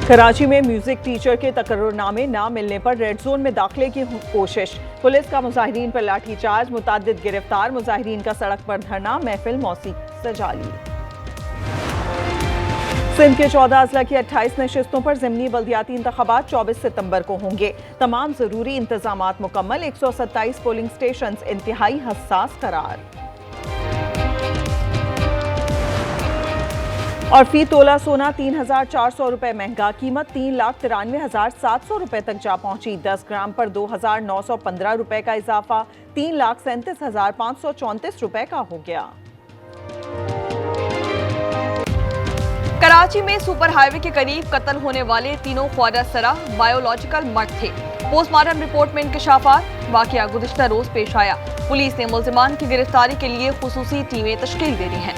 कराची में music teacher के तकर्रुरनामे न मिलने पर रेड जोन में दाखिले की कोशिश। पुलिस का मुजाहिरीन पर लाठीचार्ज, मुतादिद गिरफ्तार, मुजाहिरीन का सड़क पर धरना, महफिल मौसीकी से जाली। सिंध के 14 अजला की 28 नशिस्तों पर ज़िमनी बल्दियाती इंतखाबात 24 सितंबर को होंगे। तमाम जरूरी इंतजामात मुकम्मल, 127 पोलिंग स्टेशन इंतहाई हसास करार। और फी तोला सोना 3,400 रुपए महंगा, कीमत 3,93,700 रुपए तक जा पहुंची। 10 ग्राम पर 2,915 रुपए का इजाफा 3,37,534 रुपए का हो गया। कराची में सुपर हाईवे के करीब कत्ल होने वाले तीनों ख्वाजा सरा बायोलॉजिकल मर्द थे। पोस्टमार्टम रिपोर्ट में इंकशाफात। वाकया गुज़िश्ता रोज पेश आया। पुलिस ने मुल्जिमान की गिरफ्तारी के लिए खुसूसी टीमें तश्कील दे दी हैं।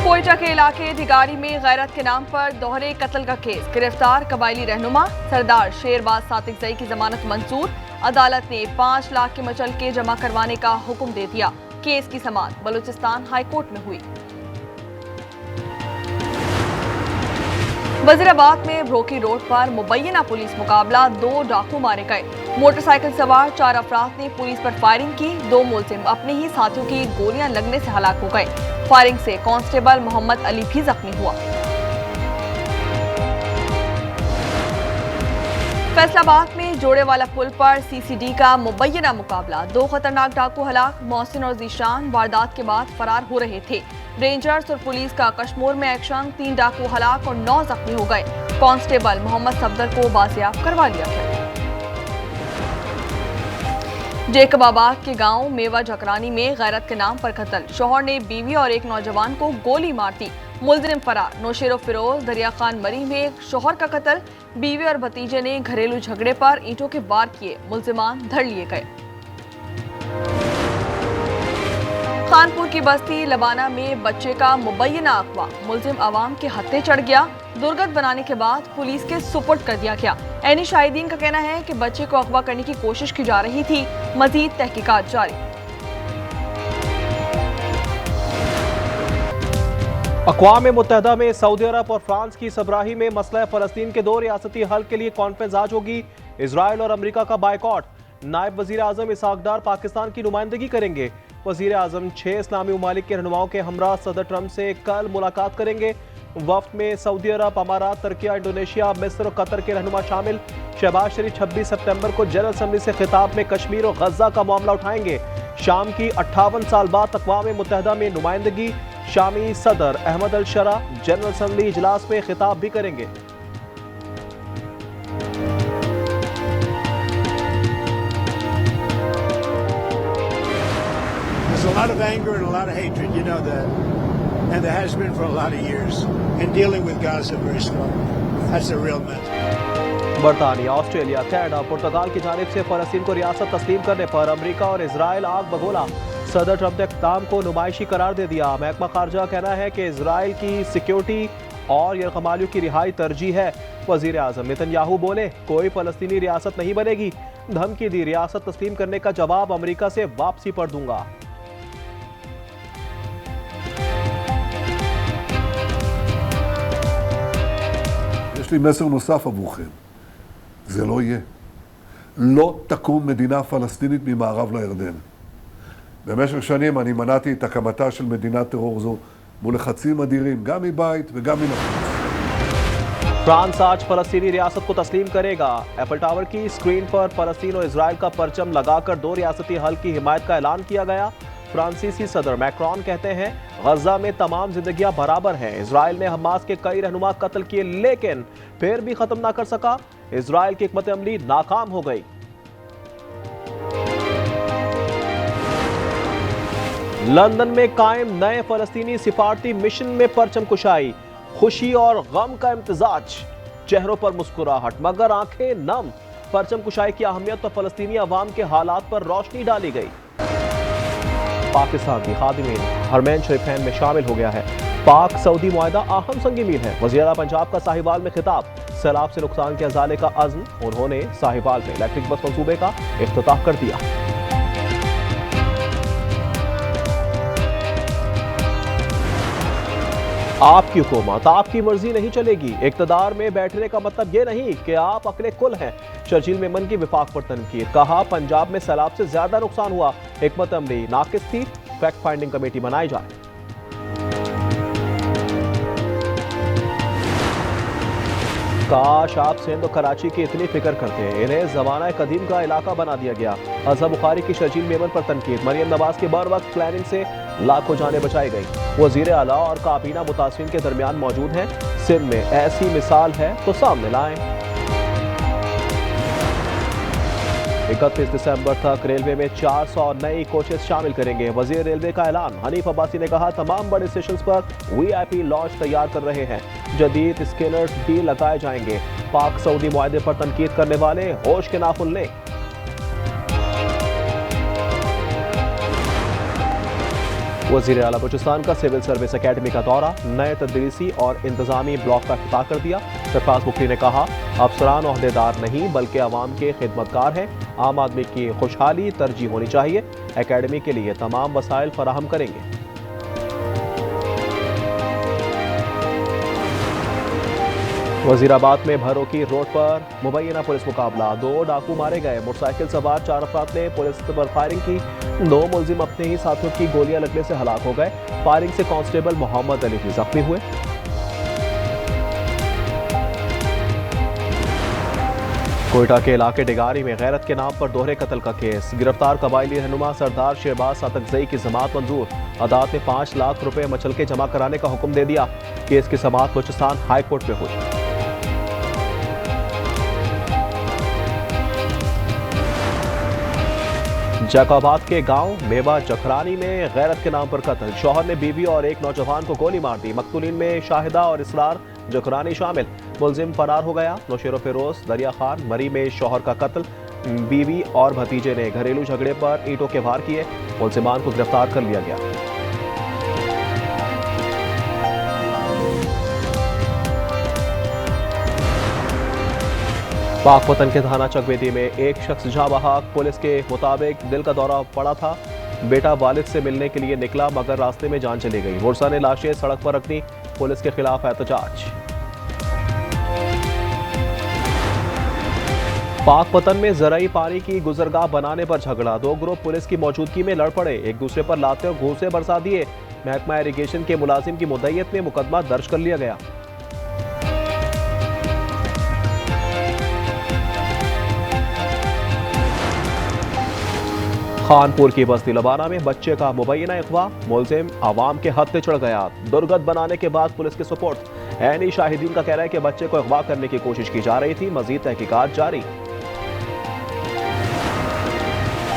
कोयटा के इलाके दिगारी में गैरत के नाम पर दोहरे कत्ल का केस। गिरफ्तार कबायली रहनुमा सरदार शेरबाज सातिकजई की जमानत मंजूर। अदालत ने 5 लाख के मचलके जमा करवाने का हुक्म दे दिया। केस की समाअत बलूचिस्तान हाई कोर्ट में हुई। वजीराबाद में भ्रोकी रोड पर मुबैना पुलिस मुकाबला, 2 डाकू मारे गए। मोटरसाइकिल सवार 4 अफराद ने पुलिस पर फायरिंग की। 2 मुलजिम अपने ही साथियों की गोलियां लगने से हलाक हो गए। फायरिंग से कांस्टेबल मोहम्मद अली भी जख्मी हुआ। फैसलाबाद में जोड़ेवाला पुल पर सीसीडी का मुबैना मुकाबला, 2 खतरनाक डाकू हलाक। मोहसिन और जीशान वारदात के बाद फरार हो रहे थे। रेंजर्स और पुलिस का कश्मीर में एक्शन, 3 डाकू हलाक और 9 जख्मी हो गए। कांस्टेबल मोहम्मद सफदर को बाजियाब करवा लिया गया। जेकबाबाद के गांव मेवा जकरानी में गैरत के नाम पर कत्ल। शौहर ने बीवी और एक नौजवान को गोली मार दी। मुलजिम फरार। नौशेरो फिरोज दरिया खान मरी में शौहर का कत्ल। बीवी और भतीजे ने घरेलू झगड़े पर ईंटों के वार किए। मुलजिमान धर लिए गए। खानपुर की बस्ती लबाना में बच्चे का मुबैना अगवा, मुलजिम आवाम के हत्थे चढ़ गया। दुर्गत बनाने के बाद पुलिस के सुपुर्द कर दिया गया। ऐनी शाहिदीन का कहना है कि बच्चे को अगवा करने की कोशिश की जा रही थी। मजीद तहकीकात जारी। अक़वाम मुत्तहिदा में सऊदी अरब और फ्रांस की सबराही में मसला फ़लस्तीन के 2 रियासती हल के लिए कॉन्फ्रेंस आज होगी। इजराइल और अमेरिका का बायकॉट। नायब वज़ीर आज़म इसहाक डार पाकिस्तान की नुमाइंदगी करेंगे। वज़ीर आज़म 6 इस्लामी ममालिक के रहनुमाओं के हमरा सदर ट्रंप से कल मुलाकात करेंगे। वफ्द में सऊदी अरब, अमारात, तुर्किया, इंडोनेशिया, मिस्र और कतर के रहनुमा शामिल। शहबाज शरीफ 26 सितंबर को जनरल असम्बली से खिताब में कश्मीर और गजा का मामला उठाएंगे। शाम की 58 साल बाद अक़वाम मुत्तहिदा में नुमाइंदगी। शामी सदर अहमद अल शरा जनरल असम्बली इजलास में खिताब भी करेंगे। There's a lot of anger and a lot of hatred, you know that, and there has been for a lot of years. And dealing with Gaza very slowly. That's a real mess. बरतानिया, Australia, Canada, पुर्तगाल की जानिब से फ़लस्तीन को रियासत तस्लीम करने पर America और इजराइल आग बगोला। सदर ट्रंप ने इक़दाम को नुमाइशी करार दे दिया। महकमा खारजा कहना है कि इजराइल की सिक्योरिटी और यरगमालियों की रिहाई तरजीह है। वज़ीर आज़म नेतन्याहू बोले, कोई फ़लस्तीनी रियासत नहीं बनेगी। धमकी दी, रियासत तस्लीम करने का जवाब अमेरिका से वापसी पर दूंगा। יש לי מסר נוסף עבורכם. זה לא יהיה. לא תקום מדינה פלסטינית ממערב לירדן. במשך שנים אני מנעתי את הקמתה של מדינת טרור זו מול לחצים אדירים, גם מבית וגם מן החוץ. फ्रांस आज फलस्तीनी रियासत को तस्लीम करेगा। एफल टावर की स्क्रीन पर फलस्तीन और इसराइल का परचम लगाकर 2 रियासती हल की हिमायत का ऐलान किया गया। फ्रांसीसी सदर मैक्रोन कहते हैं, गजा में तमाम जिंदगियां बराबर हैं। इसराइल ने हमास के कई रहनुमा कत्ल किए लेकिन फिर भी खत्म ना कर सका। इसराइल की हिकमत अमली नाकाम हो गई। लंदन में कायम नए फलस्तीनी सिफारती मिशन में परचम कुशाई। खुशी और गम का इम्तिजाज, चेहरों पर मुस्कुराहट मगर आंखें नम। परचम कुशाई की अहमियत और फलस्तीनी अवाम के हालात पर रोशनी डाली गई। पाकिस्तान की खादिमीन हरमैन शरीफैन में शामिल हो गया है। पाक सऊदी मुआहदा अहम संगी मील है। वज़ीर आला पंजाब का साहिवाल में खिताब, सैलाब से नुकसान के अजाले का अज़्म। उन्होंने साहिवाल में इलेक्ट्रिक बस मंसूबे का इफ्तिताह कर दिया। आपकी हुकूमत, आपकी मर्जी नहीं चलेगी। इक्तदार में बैठने का मतलब ये नहीं कि आप अकले कुल हैं। शर्जील मेमन की विफाक पर तनकीद, कहा पंजाब में सैलाब से ज्यादा नुकसान हुआ, हिकमत अमली नाकिस थी, फैक्ट फाइंडिंग कमेटी बनाई जाए। काश आप सिंध और कराची की इतनी फिक्र करते, इन्हें जमाना कदीम का इलाका बना दिया गया। अजहर बुखारी की शर्जील मेमन पर तनकीद, मरियम नवाज के बर वक्त प्लानिंग से लाखों जानें बचाई गई। वजीर आला और काबीना मुतासिरीन के दरमियान मौजूद हैं। सिंध में ऐसी मिसाल है तो सामने लाएं। 31 दिसंबर तक रेलवे में 400 नई कोचेस शामिल करेंगे, वजीर रेलवे का ऐलान। हनीफ अब्बासी ने कहा तमाम बड़े स्टेशन पर VIP लॉन्च तैयार कर रहे हैं, जदीद स्कैनर्स भी लगाए जाएंगे। पाक सऊदी मुआहदे पर तनकीद करने वाले होश के नाखुन लें। वजीर आला बलूचिस्तान का सिविल सर्विस अकेडमी का दौरा, नए तदरीसी और इंतजामी ब्लॉक का इफ्तिताह कर दिया। सरफराज मुफ्ती ने कहा अफसरान ओहदेदार नहीं बल्कि अवाम के खिदमतगार हैं, आम आदमी की खुशहाली तरजीह होनी चाहिए, एकेडमी के लिए तमाम वसाइल फराहम करेंगे। वजीराबाद में भरोकी रोड पर मुबैना पुलिस मुकाबला, 2 डाकू मारे गए, मोटरसाइकिल सवार 4 अफराद ने पुलिस पर फायरिंग की, 2 मुलजिम अपने ही साथियों की गोलियां लगने से हलाक हो गए। फायरिंग से कांस्टेबल मोहम्मद अली भी जख्मी हुए। कोयटा के इलाके डिगारी में गैरत के नाम पर दोहरे कत्ल का केस, गिरफ्तार कबायली रहनुमा सरदार शहबाज सातकजई की जमात मंजूर, अदालत ने 5 लाख रुपए मचलके जमा कराने का हुक्म दे दिया। केस की समाअत बलूचिस्तान हाई कोर्ट में हुई। जैकाबाद के गांव मेवा जखरानी में गैरत के नाम पर कत्ल, शौहर ने बीवी और एक नौजवान को गोली मार दी। मकतूलीन में शाहिदा और इसरार जखरानी शामिल, मुलजिम फरार हो गया। नौशेरो फिरोज दरिया खान मरी में शौहर का कत्ल, बीवी और भतीजे ने घरेलू झगड़े पर ईंटों के वार किए, मुलजिमान को गिरफ्तार कर लिया गया। पाकपतन के थाना चकवेदी में एक शख्स जहां बहाक, पुलिस के मुताबिक दिल का दौरा पड़ा था। बेटा वालिद से मिलने के लिए निकला मगर रास्ते में जान चली गई। वर्षा ने लाशें सड़क पर रखनी, पुलिस के खिलाफ एहतजाज। पाकपतन में जराई पानी की गुजरगाह बनाने पर झगड़ा, 2 ग्रुप पुलिस की मौजूदगी में लड़ पड़े, एक दूसरे पर लाते और घूंसे बरसा दिए। महकमा इरिगेशन के मुलाजिम की मुद्दईयत में मुकदमा दर्ज कर लिया गया। खानपुर की बस्ती लबाना में बच्चे का मुबैना अगवा, मुलजिम आवाम के हद से चढ़ गया, दुर्गत बनाने के बाद पुलिस के सुपुर्द। ऐनी शाहिदीन का कहना है कि बच्चे को अगवा करने की कोशिश की जा रही थी, मजीद तहकीकात जारी।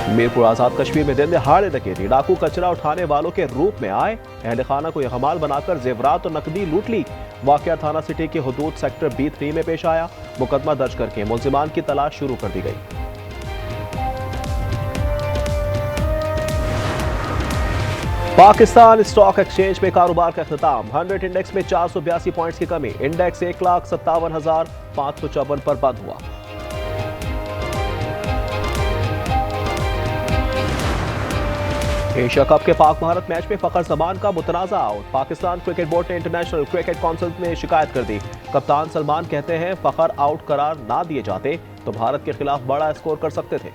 मीरपुर आजाद कश्मीर में दिन दहाड़े डकैती, डाकू कचरा उठाने वालों के रूप में आए, अहले खाना को यहमाल बनाकर जेवरात और नकदी लूट ली। वाकया थाना सिटी के हुदूद सेक्टर B3 में पेश आया, मुकदमा दर्ज करके मुलजिमान की तलाश शुरू कर दी गई। पाकिस्तान स्टॉक एक्सचेंज में कारोबार का अख्ताम, 100 इंडेक्स में 482 पॉइंट्स की कमी, इंडेक्स 1,57,554 पर बंद हुआ। एशिया कप के पाक भारत मैच में फखर जमान का मुतनाज़ा आउट, पाकिस्तान क्रिकेट बोर्ड ने इंटरनेशनल क्रिकेट काउंसिल में शिकायत कर दी। कप्तान सलमान कहते हैं फखर आउट करार ना दिए जाते तो भारत के खिलाफ बड़ा स्कोर कर सकते थे।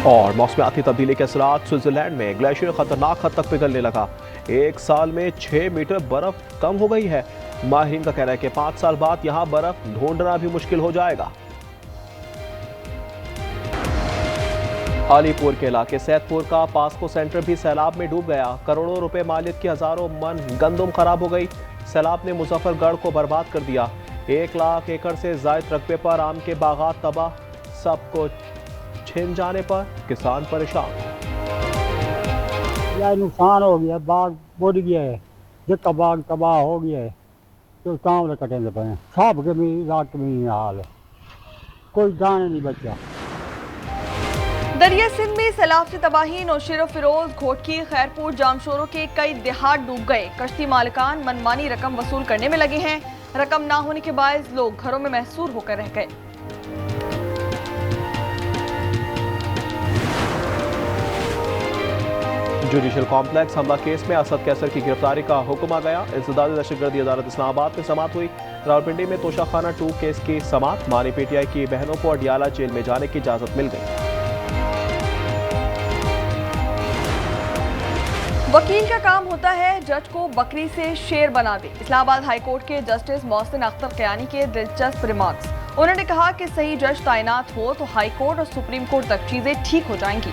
और मौसमियाती तब्दीली के असरात, स्विट्जरलैंड में ग्लेशियर खतरनाक हद तक पिघलने लगा, 1 साल में 6 मीटर बर्फ कम हो गई है। माहिरीन का कहना है कि 5 साल बाद यहां बर्फ ढूंढना भी मुश्किल हो जाएगा। अलीपुर के इलाके सैदपुर का पास्को सेंटर भी सैलाब में डूब गया, करोड़ों रुपए मालियत की हजारों मन गंदम खराब हो गई। सैलाब ने मुजफ्फरगढ़ को बर्बाद कर दिया, 1 लाख एकड़ से जायद रकबे पर आम के बागात तबाह, सबको छिन जाने पर किसान परेशान। यह नुकसान हो गया, बाग बुड़ गया है, जिसका बाग तबाह हो गया है तो काम कटे पे सब के भी रात में हाल है, कोई दाने नहीं बचा। दरिया सिंध में सैलाब से तबाही, नौशेरो फिरोज, घोटकी, खैरपुर, जामशोरों के कई देहात डूब गए। कश्ती मालिकान मनमानी रकम वसूल करने में लगे हैं, रकम ना होने के बायस लोग घरों में महसूर होकर रह गए। जुडिशल कॉम्प्लेक्स हमला केस में असद कैसर की गिरफ्तारी का हुक्म आ गया। इंसदाद दहशतगर्दी अदालत इस्लामाबाद में समाअत हुई। रावलपिंडी में तोशाखाना 2 केस की समाअत। मानी पीटीआई की बहनों को अडियाला जेल में जाने की इजाजत मिल गई। वकील का काम होता है जज को बकरी से शेर बना दे। इस्लामाबाद हाईकोर्ट के जस्टिस मोहसिन अख्तर कयानी के दिलचस्प रिमार्क्स। उन्होंने कहा कि सही जज तैनात हो तो हाई कोर्ट और सुप्रीम कोर्ट तक चीजें ठीक हो जाएंगी।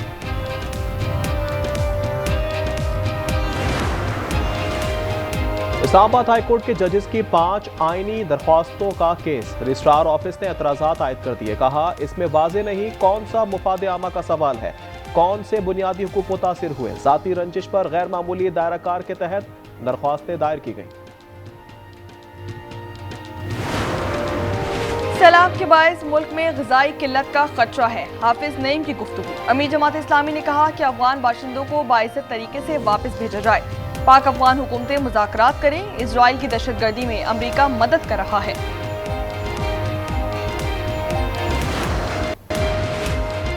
इस्लामाबाद हाई कोर्ट के जजेस की 5 आईनी दरख्वास्तों का केस रजिस्ट्रार ऑफिस ने एतराजात आयद कर दिए। कहा इसमें वाजे नहीं कौन सा मुफाद आमा का सवाल है, कौन से बुनियादी हुकूक मुतासिर हुए। जाती रंजिश पर गैर मामूली दायराकार के तहत दरख्वास्तें दायर की गईं। सैलाब के बायस मुल्क में ग़िज़ाई किल्लत का खदशा है। हाफिज नईम की गुफ्तगू। अमीर जमात इस्लामी ने कहा कि अफगान बाशिंदों को बाइज्जत तरीके से वापस भेजा जाए। पाक अफगान हुकूमतें मुज़ाकरात करें। इजराइल की दहशतगर्दी में अमरीका मदद कर रहा है।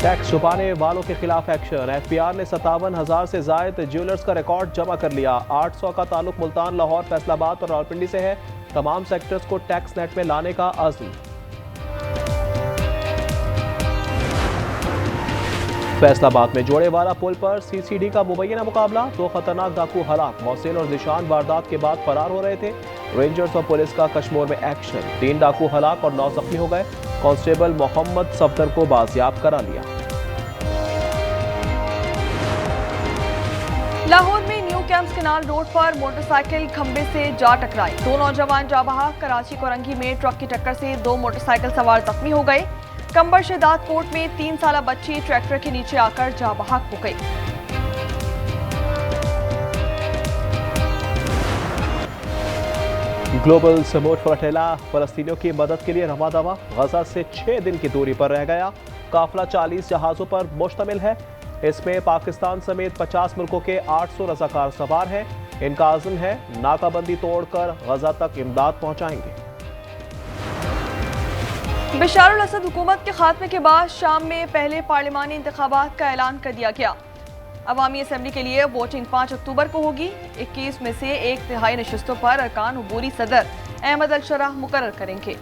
टैक्स छुपाने वालों के खिलाफ एक्शन। एफबीआर ने 57,000 से जायद ज्वेलर्स का रिकॉर्ड जमा कर लिया। 800 का ताल्लुक मुल्तान, लाहौर, फैसलाबाद और रावलपिंडी से है। तमाम सेक्टर्स को टैक्स नेट में लाने का आज़म। फैसलाबाद में जोड़ेवाला पुल पर सीसीडी का मुबैना मुकाबला। 2 खतरनाक डाकू हलाक। मोहसिन और जिशान वारदात के बाद फरार हो रहे थे। रेंजर्स और पुलिस का कश्मीर में एक्शन। 3 डाकू हलाक और 9 जख्मी हो गए। कांस्टेबल मोहम्मद सफदर को बाजियाब करा लिया। लाहौर में न्यू कैंप्स कैनाल रोड पर मोटरसाइकिल खंबे से जा टकराई। 2 नौजवान जा बहाक। कराची कोरंगी में ट्रक की टक्कर से 2 मोटरसाइकिल सवार जख्मी हो गए। कंबर शहदाद कोट में 3 साला बच्ची ट्रैक्टर के नीचे आकर जा बहाक हो गई। ग्लोबल सपोर्ट फॉर अटेला फलस्तीनियों की मदद के लिए रवा दवा। गजा से 6 दिन की दूरी पर रह गया। काफिला 40 जहाजों पर मुश्तमिल है। इसमें पाकिस्तान समेत 50 मुल्कों के 800 रज़ाकार सवार हैं। इनका आज़म है नाकाबंदी तोड़कर गजा तक इमदाद पहुंचाएंगे। बशारुल असद हुकूमत के खात्मे के बाद शाम में पहले पार्लिमानी इंतखाबात का ऐलान कर दिया गया। अवामी असम्बली के लिए वोटिंग 5 अक्टूबर को होगी। 21 में से 1/3 नशिस्तों पर अरकान अबूरी सदर अहमद अल-शराह मुकर्रर करेंगे।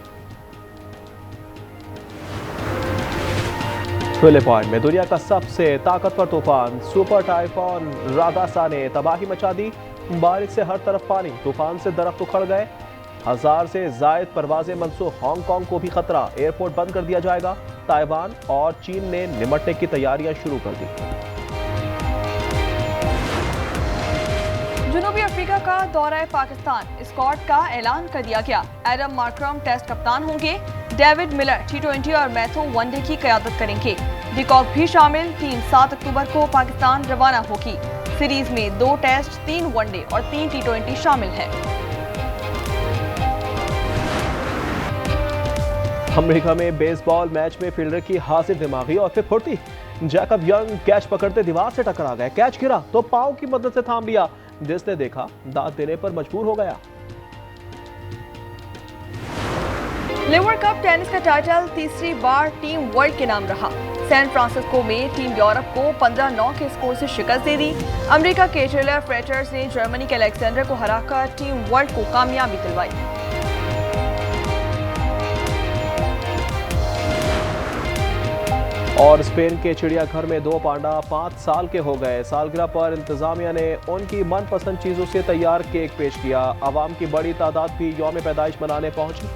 फिलिपाइन में दुनिया का सबसे ताकतवर तूफान सुपर टाइफून रागासा ने तबाही मचा दी। बारिश से हर तरफ पानी। तूफान से दरख्त उखड़ गए। 1000 से जायद परवाजें मंसूख। हांगकांग को भी खतरा। एयरपोर्ट बंद कर दिया जाएगा। ताइवान और चीन ने निमटने की तैयारियां शुरू कर दी। जनूबी अफ्रीका का दौरा पाकिस्तान। स्क्वाड का ऐलान कर दिया गया। एडम मार्क्रम टेस्ट कप्तान होंगे। डेविड मिलर T20 और मैथ्यू वनडे की क़यादत करेंगे। डिकॉक भी शामिल। टीम 7 अक्टूबर को पाकिस्तान रवाना होगी। सीरीज में 2 टेस्ट, 3 वनडे और 3 T20 शामिल हैं। अमेरिका में बेसबॉल मैच में फील्डर की हाजिर दिमागी और फिर फुर्ती। जैकब यंग कैच पकड़ते दीवार से टकरा गए। कैच गिरा तो पांव की मदद से थाम लिया। जिसने देखा दांत देने पर मजबूर हो गया। लिवर कप टेनिस का टाइटल तीसरी बार टीम वर्ल्ड के नाम रहा। सैन फ्रांसिस्को में टीम यूरोप को 15-9 के स्कोर से शिकस्त दे दी। अमेरिका के टेलर फ्रेटर्स ने जर्मनी के अलेक्जेंडर को हराकर टीम वर्ल्ड को कामयाबी दिलवाई। और स्पेन के चिड़ियाघर में 2 पांडा 5 साल के हो गए। सालगिरह पर इंतजामिया ने उनकी मनपसंद चीजों से तैयार केक पेश किया। आवाम की बड़ी तादाद भी यौम पैदाइश मनाने पहुंची।